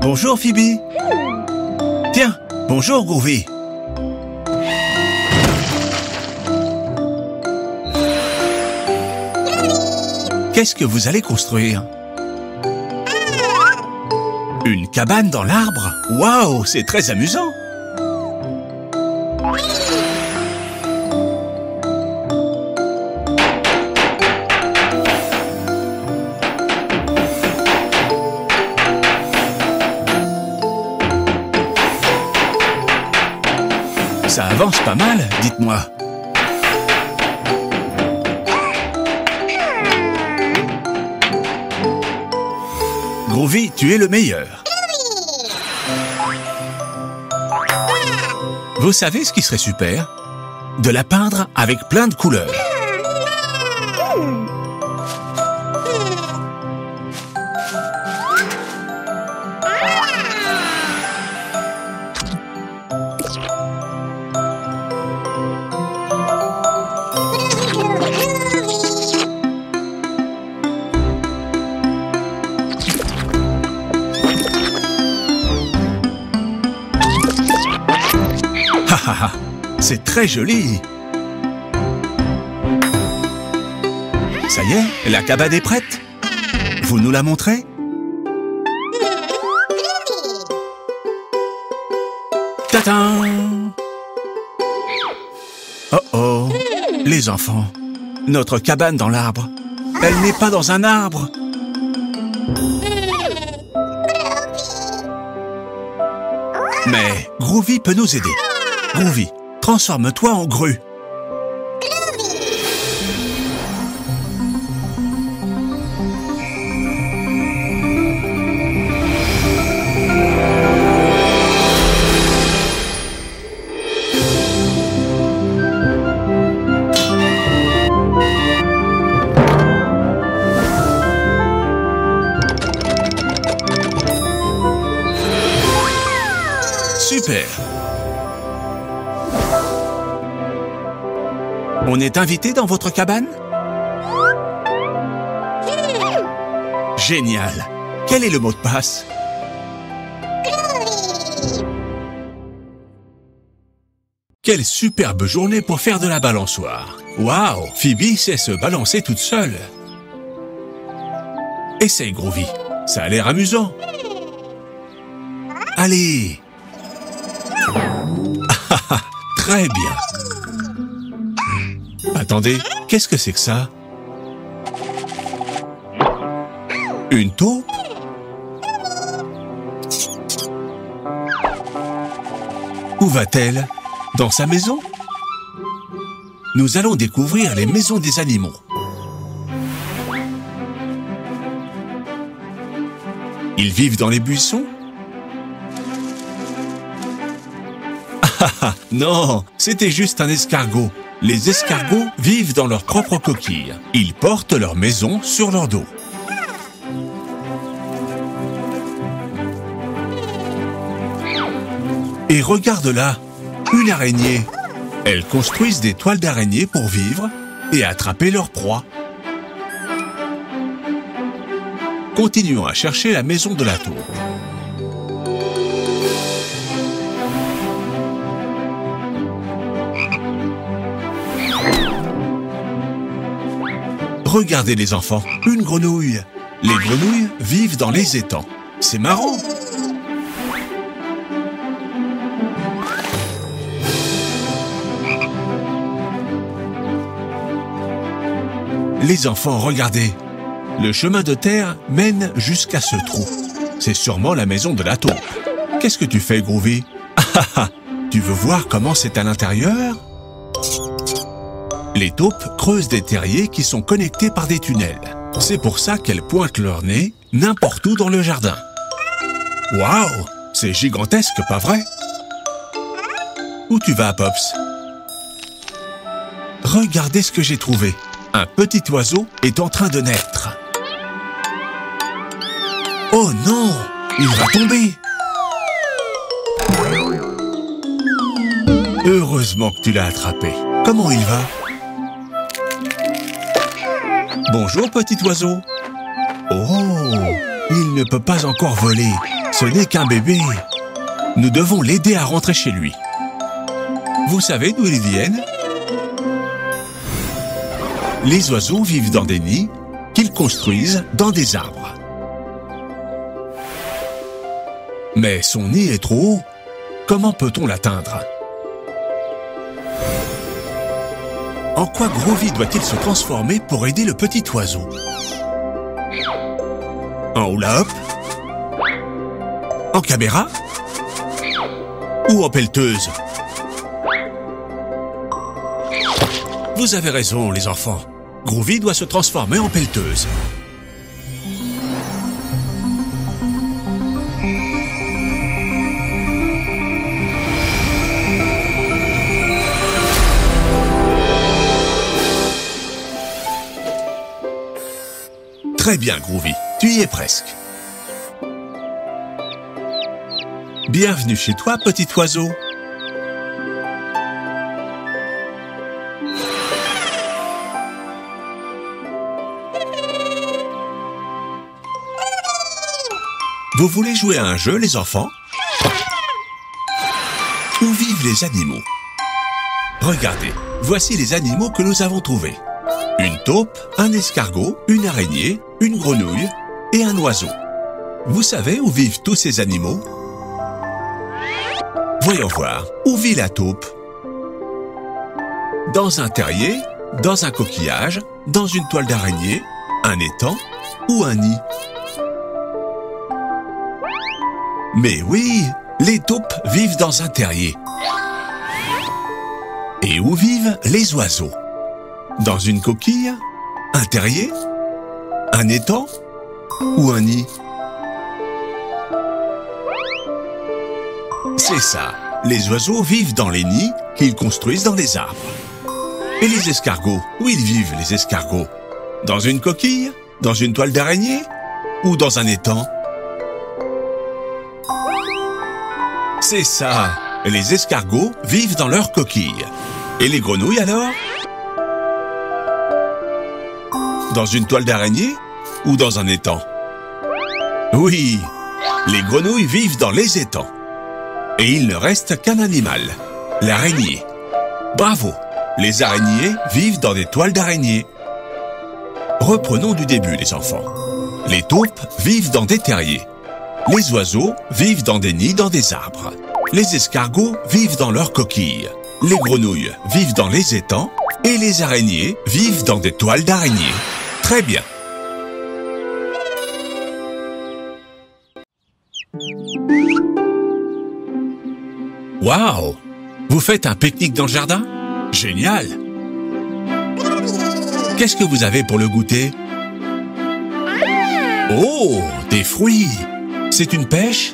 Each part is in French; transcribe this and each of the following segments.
Bonjour, Phoebe. Tiens, bonjour, Groovy. Qu'est-ce que vous allez construire? Une cabane dans l'arbre? Waouh, c'est très amusant. Ça avance pas mal, dites-moi. Groovy, tu es le meilleur. Vous savez ce qui serait super? De la peindre avec plein de couleurs. C'est très joli. Ça y est, la cabane est prête. Vous nous la montrez? Tadam! Oh oh, les enfants, notre cabane dans l'arbre, elle n'est pas dans un arbre. Mais Groovy peut nous aider. Groovy, transforme-toi en grue. Super! On est invité dans votre cabane? Génial! Quel est le mot de passe? Quelle superbe journée pour faire de la balançoire! Waouh! Phoebe sait se balancer toute seule. Essaye, Groovy. Ça a l'air amusant. Allez! Très bien. Attendez, qu'est-ce que c'est que ça? Une taupe? Où va-t-elle? Dans sa maison? Nous allons découvrir les maisons des animaux. Ils vivent dans les buissons? Ah non, c'était juste un escargot. Les escargots vivent dans leur propre coquille. Ils portent leur maison sur leur dos. Et regarde là, une araignée. Elles construisent des toiles d'araignée pour vivre et attraper leur proie. Continuons à chercher la maison de la taupe. Regardez les enfants, une grenouille. Les grenouilles vivent dans les étangs. C'est marrant. Les enfants, regardez. Le chemin de terre mène jusqu'à ce trou. C'est sûrement la maison de la taupe. Qu'est-ce que tu fais, Groovy? Tu veux voir comment c'est à l'intérieur? Les taupes creusent des terriers qui sont connectés par des tunnels. C'est pour ça qu'elles pointent leur nez n'importe où dans le jardin. Waouh! C'est gigantesque, pas vrai? Où tu vas, Pops? Regardez ce que j'ai trouvé. Un petit oiseau est en train de naître. Oh non! Il va tomber! Heureusement que tu l'as attrapé. Comment il va? Bonjour, petit oiseau. Oh, Il ne peut pas encore voler. Ce n'est qu'un bébé. Nous devons l'aider à rentrer chez lui. Vous savez d'où ils viennent? Les oiseaux vivent dans des nids qu'ils construisent dans des arbres. Mais son nid est trop haut. Comment peut-on l'atteindre? En quoi Groovy doit-il se transformer pour aider le petit oiseau? En hula-hop? En caméra? Ou en pelleteuse? Vous avez raison, les enfants. Groovy doit se transformer en pelleteuse. Très bien, Groovy. Tu y es presque. Bienvenue chez toi, petit oiseau. Vous voulez jouer à un jeu, les enfants? Où vivent les animaux? Regardez, voici les animaux que nous avons trouvés. Une taupe, un escargot, une araignée, une grenouille et un oiseau. Vous savez où vivent tous ces animaux? Voyons voir, où vit la taupe? Dans un terrier, dans un coquillage, dans une toile d'araignée, un étang ou un nid? Mais oui, les taupes vivent dans un terrier. Et où vivent les oiseaux? Dans une coquille? Un terrier? Un étang? Ou un nid? C'est ça, les oiseaux vivent dans les nids qu'ils construisent dans les arbres. Et les escargots, où ils vivent les escargots? Dans une coquille? Dans une toile d'araignée? Ou dans un étang? C'est ça, les escargots vivent dans leur coquille. Et les grenouilles alors? Dans une toile d'araignée ou dans un étang? Oui, les grenouilles vivent dans les étangs. Et il ne reste qu'un animal, l'araignée. Bravo, les araignées vivent dans des toiles d'araignée. Reprenons du début, les enfants. Les taupes vivent dans des terriers. Les oiseaux vivent dans des nids dans des arbres. Les escargots vivent dans leurs coquilles. Les grenouilles vivent dans les étangs. Et les araignées vivent dans des toiles d'araignée. Très bien. Waouh! Vous faites un pique-nique dans le jardin? Génial! Qu'est-ce que vous avez pour le goûter? Oh, des fruits! C'est une pêche?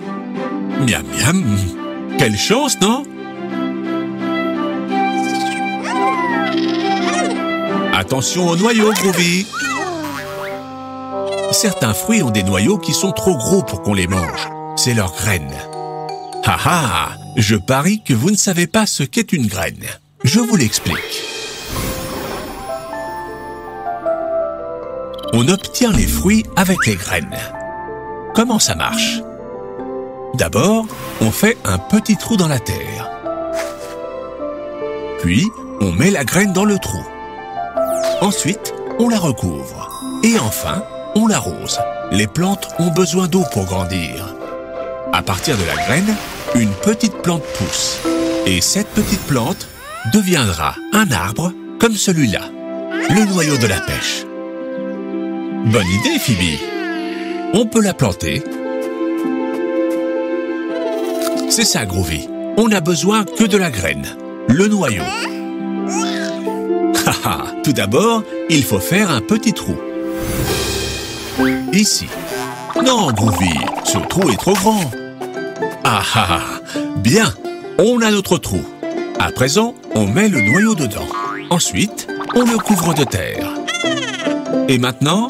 Miam miam! Quelle chance, non? Attention aux noyaux, Groovy! Certains fruits ont des noyaux qui sont trop gros pour qu'on les mange. C'est leurs graines. Ha ha! Je parie que vous ne savez pas ce qu'est une graine. Je vous l'explique. On obtient les fruits avec les graines. Comment ça marche? D'abord, on fait un petit trou dans la terre. Puis, on met la graine dans le trou. Ensuite, on la recouvre. Et enfin, on l'arrose. Les plantes ont besoin d'eau pour grandir. À partir de la graine, une petite plante pousse. Et cette petite plante deviendra un arbre comme celui-là, le noyau de la pêche. Bonne idée, Phoebe. On peut la planter. C'est ça, Groovy. On n'a besoin que de la graine, le noyau. Haha, tout d'abord, il faut faire un petit trou. Ici. Non, Groovy, ce trou est trop grand. Ah ah, bien, on a notre trou. À présent, on met le noyau dedans. Ensuite, on le couvre de terre. Et maintenant?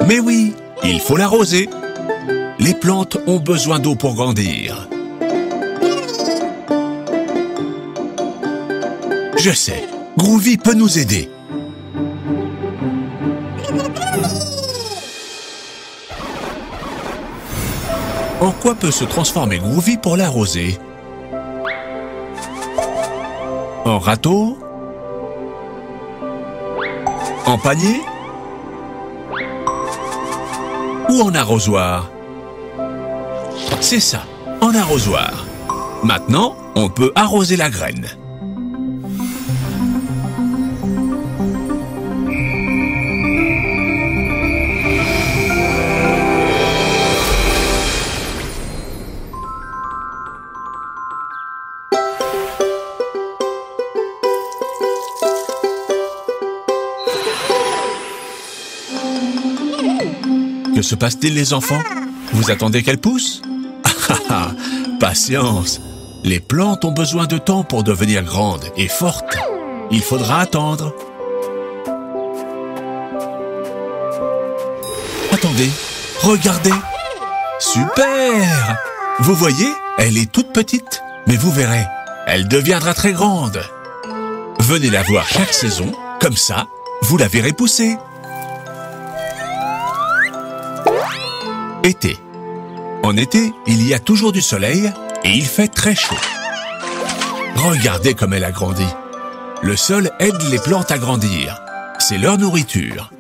Mais oui, il faut l'arroser. Les plantes ont besoin d'eau pour grandir. Je sais, Groovy peut nous aider. En quoi peut se transformer Groovy pour l'arroser? En râteau? En panier? Ou en arrosoir? C'est ça, en arrosoir. Maintenant, on peut arroser la graine. Que se passe-t-il, les enfants? Vous attendez qu'elles poussent? Ah, patience! Les plantes ont besoin de temps pour devenir grandes et fortes. Il faudra attendre. Attendez, regardez! Super! Vous voyez, elle est toute petite, mais vous verrez, elle deviendra très grande. Venez la voir chaque saison, comme ça, vous la verrez pousser. Été. En été, il y a toujours du soleil et il fait très chaud. Regardez comme elle a grandi. Le sol aide les plantes à grandir. C'est leur nourriture.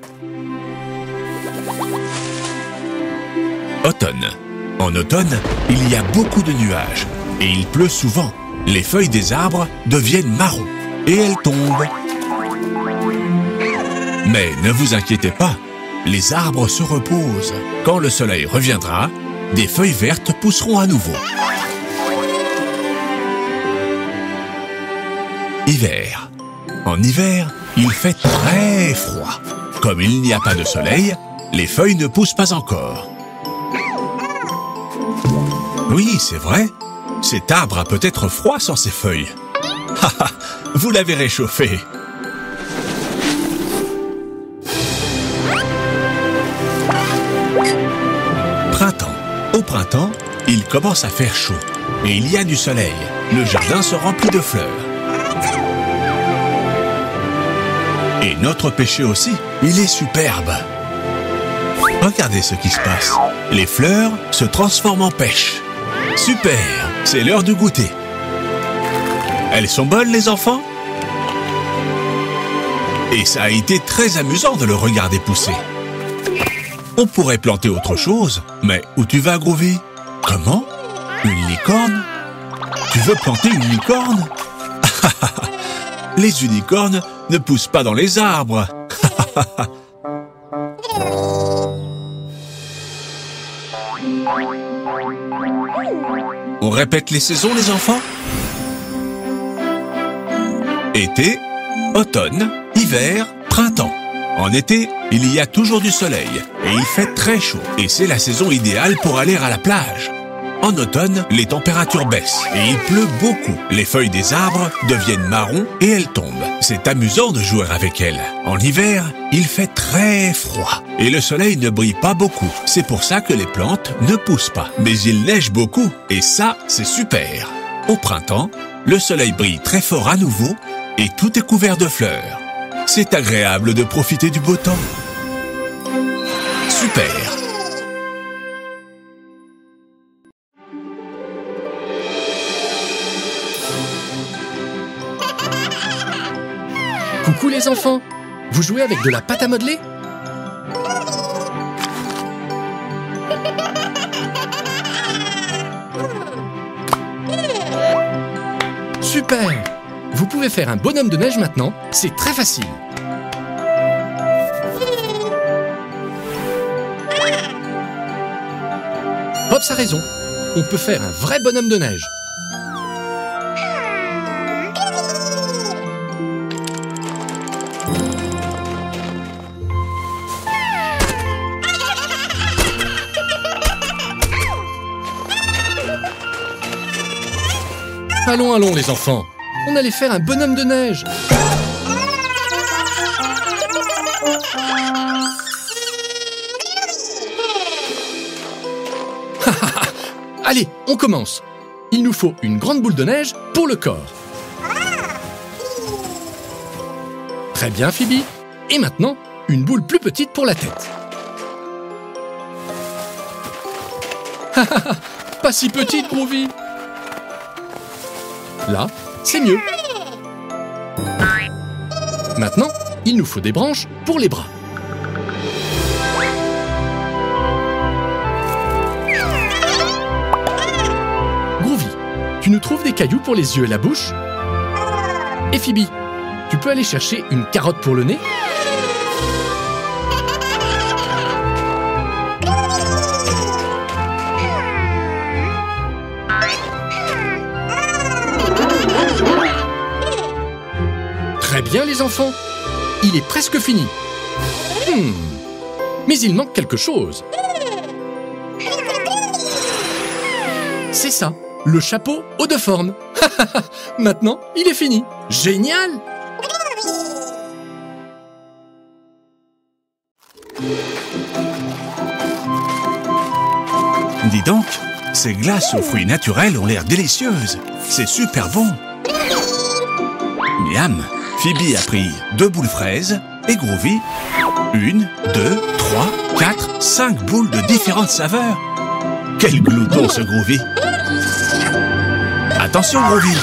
Automne. En automne, il y a beaucoup de nuages et il pleut souvent. Les feuilles des arbres deviennent marron et elles tombent. Mais ne vous inquiétez pas, les arbres se reposent. Quand le soleil reviendra, des feuilles vertes pousseront à nouveau. Hiver. En hiver, il fait très froid. Comme il n'y a pas de soleil, les feuilles ne poussent pas encore. Oui, c'est vrai. Cet arbre a peut-être froid sans ses feuilles. Haha, vous l'avez réchauffé. Printemps. Au printemps, il commence à faire chaud et il y a du soleil. Le jardin se remplit de fleurs. Et notre pêcher aussi, il est superbe. Regardez ce qui se passe. Les fleurs se transforment en pêche. Super, c'est l'heure du goûter. Elles sont bonnes, les enfants? Et ça a été très amusant de le regarder pousser. On pourrait planter autre chose, mais où tu vas, Groovy? Comment? Une licorne? Tu veux planter une licorne? Les unicornes ne poussent pas dans les arbres. On répète les saisons, les enfants? Été, automne, hiver, printemps. En été, il y a toujours du soleil et il fait très chaud. Et c'est la saison idéale pour aller à la plage. En automne, les températures baissent et il pleut beaucoup. Les feuilles des arbres deviennent marron et elles tombent. C'est amusant de jouer avec elles. En hiver, il fait très froid et le soleil ne brille pas beaucoup. C'est pour ça que les plantes ne poussent pas. Mais il neige beaucoup et ça, c'est super. Au printemps, le soleil brille très fort à nouveau et tout est couvert de fleurs. C'est agréable de profiter du beau temps. Super! Coucou les enfants! Vous jouez avec de la pâte à modeler? Super! Vous pouvez faire un bonhomme de neige maintenant, c'est très facile. Pops a raison, on peut faire un vrai bonhomme de neige. Allons, allons les enfants, on allait faire un bonhomme de neige. Allez, on commence. Il nous faut une grande boule de neige pour le corps. Très bien, Phoebe. Et maintenant, une boule plus petite pour la tête. Pas si petite, Groovy. Là, c'est mieux. Maintenant, il nous faut des branches pour les bras. Groovy, tu nous trouves des cailloux pour les yeux et la bouche? Et Phoebe, tu peux aller chercher une carotte pour le nez? Très bien les enfants, il est presque fini. Mais il manque quelque chose. C'est ça, le chapeau aux deux formes. Maintenant, il est fini. Génial! Dis donc, ces glaces aux fruits naturels ont l'air délicieuses. C'est super bon. Miam! Phoebe a pris 2 boules fraises et Groovy 1, 2, 3, 4, 5 boules de différentes saveurs. Quel glouton ce Groovy! Attention Groovy!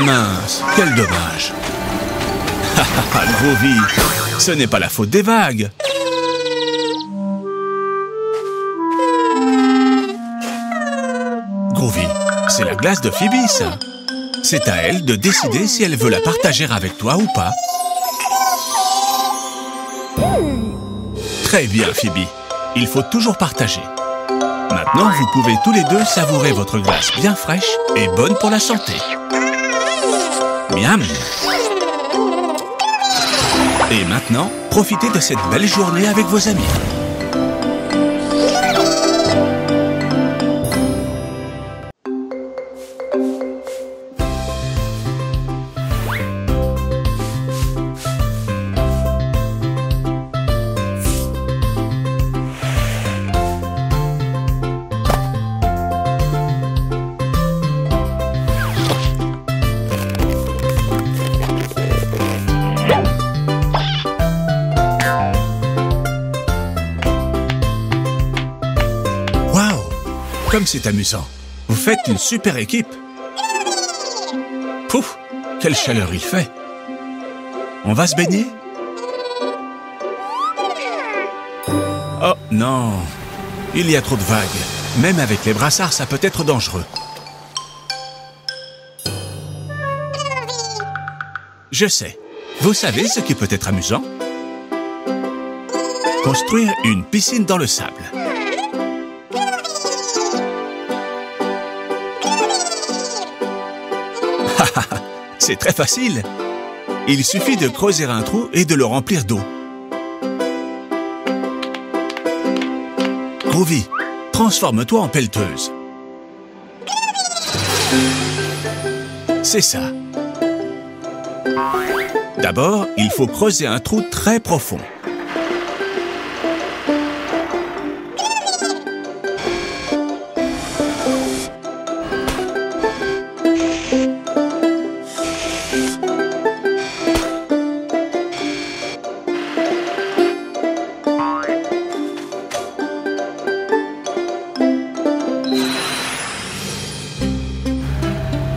Mince, quel dommage! Groovy, ce n'est pas la faute des vagues. Groovy, c'est la glace de Phoebe, ça. C'est à elle de décider si elle veut la partager avec toi ou pas. Très bien, Phoebe. Il faut toujours partager. Maintenant, vous pouvez tous les deux savourer votre glace bien fraîche et bonne pour la santé. Miam! Et maintenant, profitez de cette belle journée avec vos amis. Comme c'est amusant. Vous faites une super équipe. Pouf, quelle chaleur il fait. On va se baigner? Oh non, il y a trop de vagues. Même avec les brassards, ça peut être dangereux. Je sais. Vous savez ce qui peut être amusant? Construire une piscine dans le sable. C'est très facile. Il suffit de creuser un trou et de le remplir d'eau. Groovy, transforme-toi en pelleteuse. C'est ça. D'abord, il faut creuser un trou très profond.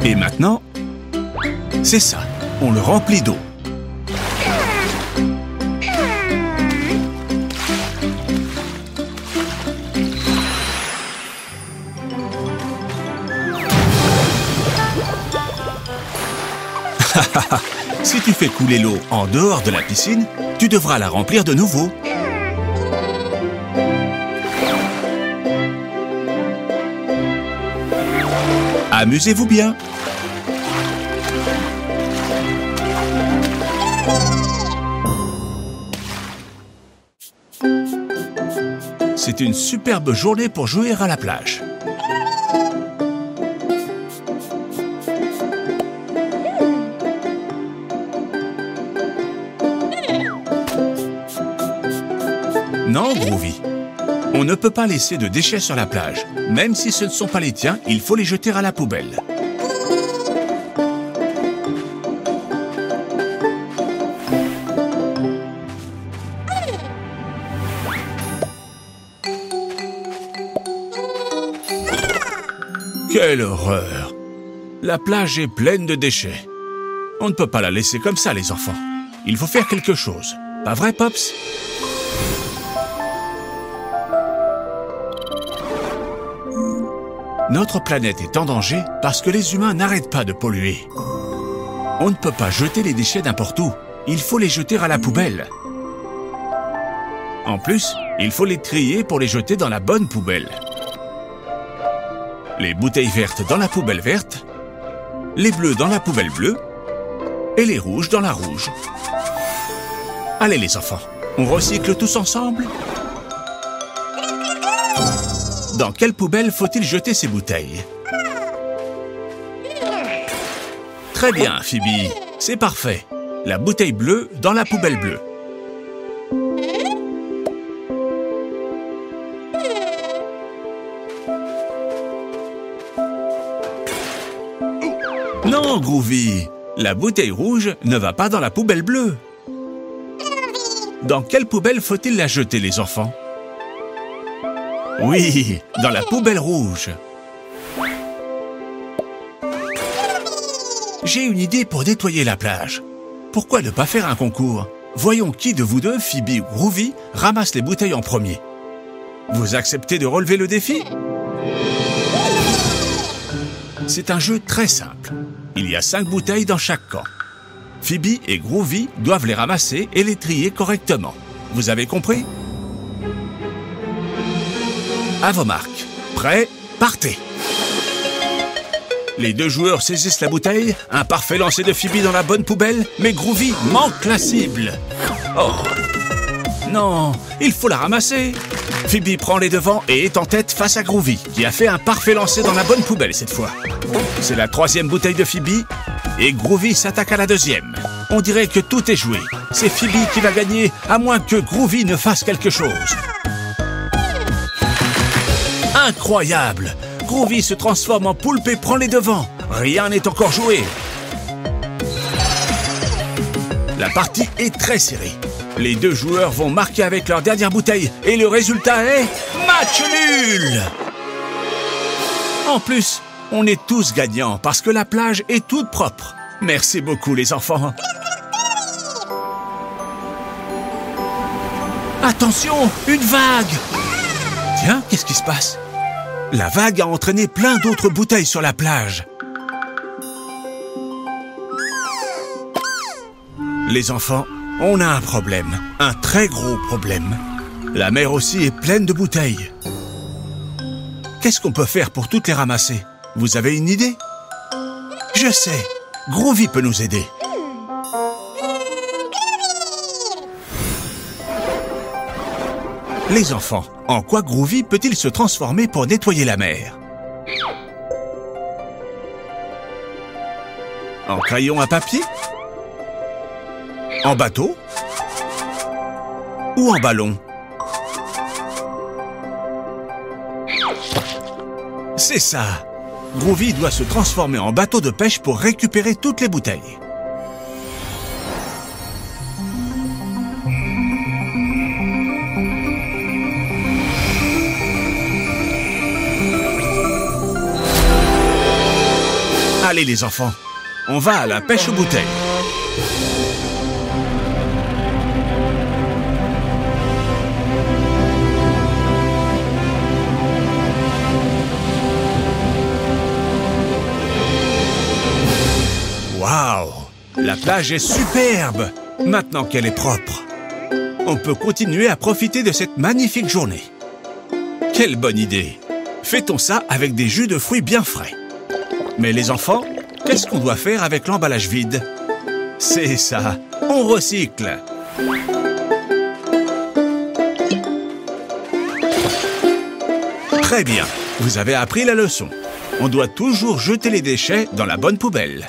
Et maintenant, c'est ça, on le remplit d'eau. Si tu fais couler l'eau en dehors de la piscine, tu devras la remplir de nouveau. Amusez-vous bien. C'est une superbe journée pour jouer à la plage. Non, Groovy. On ne peut pas laisser de déchets sur la plage. Même si ce ne sont pas les tiens, il faut les jeter à la poubelle. Quelle horreur! La plage est pleine de déchets. On ne peut pas la laisser comme ça, les enfants. Il faut faire quelque chose. Pas vrai, Pops? Notre planète est en danger parce que les humains n'arrêtent pas de polluer. On ne peut pas jeter les déchets n'importe où. Il faut les jeter à la poubelle. En plus, il faut les trier pour les jeter dans la bonne poubelle. Les bouteilles vertes dans la poubelle verte, les bleus dans la poubelle bleue et les rouges dans la rouge. Allez les enfants, on recycle tous ensemble? Dans quelle poubelle faut-il jeter ces bouteilles? Très bien, Phoebe, c'est parfait. La bouteille bleue dans la poubelle bleue. Non, Groovy, la bouteille rouge ne va pas dans la poubelle bleue. Dans quelle poubelle faut-il la jeter, les enfants? Oui, dans la poubelle rouge. J'ai une idée pour nettoyer la plage. Pourquoi ne pas faire un concours? Voyons qui de vous deux, Phoebe ou Groovy, ramasse les bouteilles en premier. Vous acceptez de relever le défi? C'est un jeu très simple. Il y a 5 bouteilles dans chaque camp. Phoebe et Groovy doivent les ramasser et les trier correctement. Vous avez compris? À vos marques. Prêts? Partez! Les 2 joueurs saisissent la bouteille. Un parfait lancer de Phoebe dans la bonne poubelle, mais Groovy manque la cible. Oh! Non, il faut la ramasser. Phoebe prend les devants et est en tête face à Groovy, qui a fait un parfait lancer dans la bonne poubelle cette fois. C'est la 3e bouteille de Phoebe, et Groovy s'attaque à la 2e. On dirait que tout est joué. C'est Phoebe qui va gagner, à moins que Groovy ne fasse quelque chose. Incroyable! Groovy se transforme en poulpe et prend les devants. Rien n'est encore joué. La partie est très serrée. Les 2 joueurs vont marquer avec leur dernière bouteille et le résultat est match nul! En plus, on est tous gagnants parce que la plage est toute propre. Merci beaucoup les enfants. Attention, une vague! Tiens, qu'est-ce qui se passe? La vague a entraîné plein d'autres bouteilles sur la plage. Les enfants, on a un problème, un très gros problème. La mer aussi est pleine de bouteilles. Qu'est-ce qu'on peut faire pour toutes les ramasser? Vous avez une idée? Je sais, Groovy peut nous aider. Les enfants, en quoi Groovy peut-il se transformer pour nettoyer la mer? En crayon à papier? En bateau? Ou en ballon? C'est ça! Groovy doit se transformer en bateau de pêche pour récupérer toutes les bouteilles. Allez les enfants, on va à la pêche aux bouteilles. Waouh! La plage est superbe! Maintenant qu'elle est propre. On peut continuer à profiter de cette magnifique journée. Quelle bonne idée! Fêtons ça avec des jus de fruits bien frais. Mais les enfants, qu'est-ce qu'on doit faire avec l'emballage vide? C'est ça, on recycle. Très bien, vous avez appris la leçon. On doit toujours jeter les déchets dans la bonne poubelle.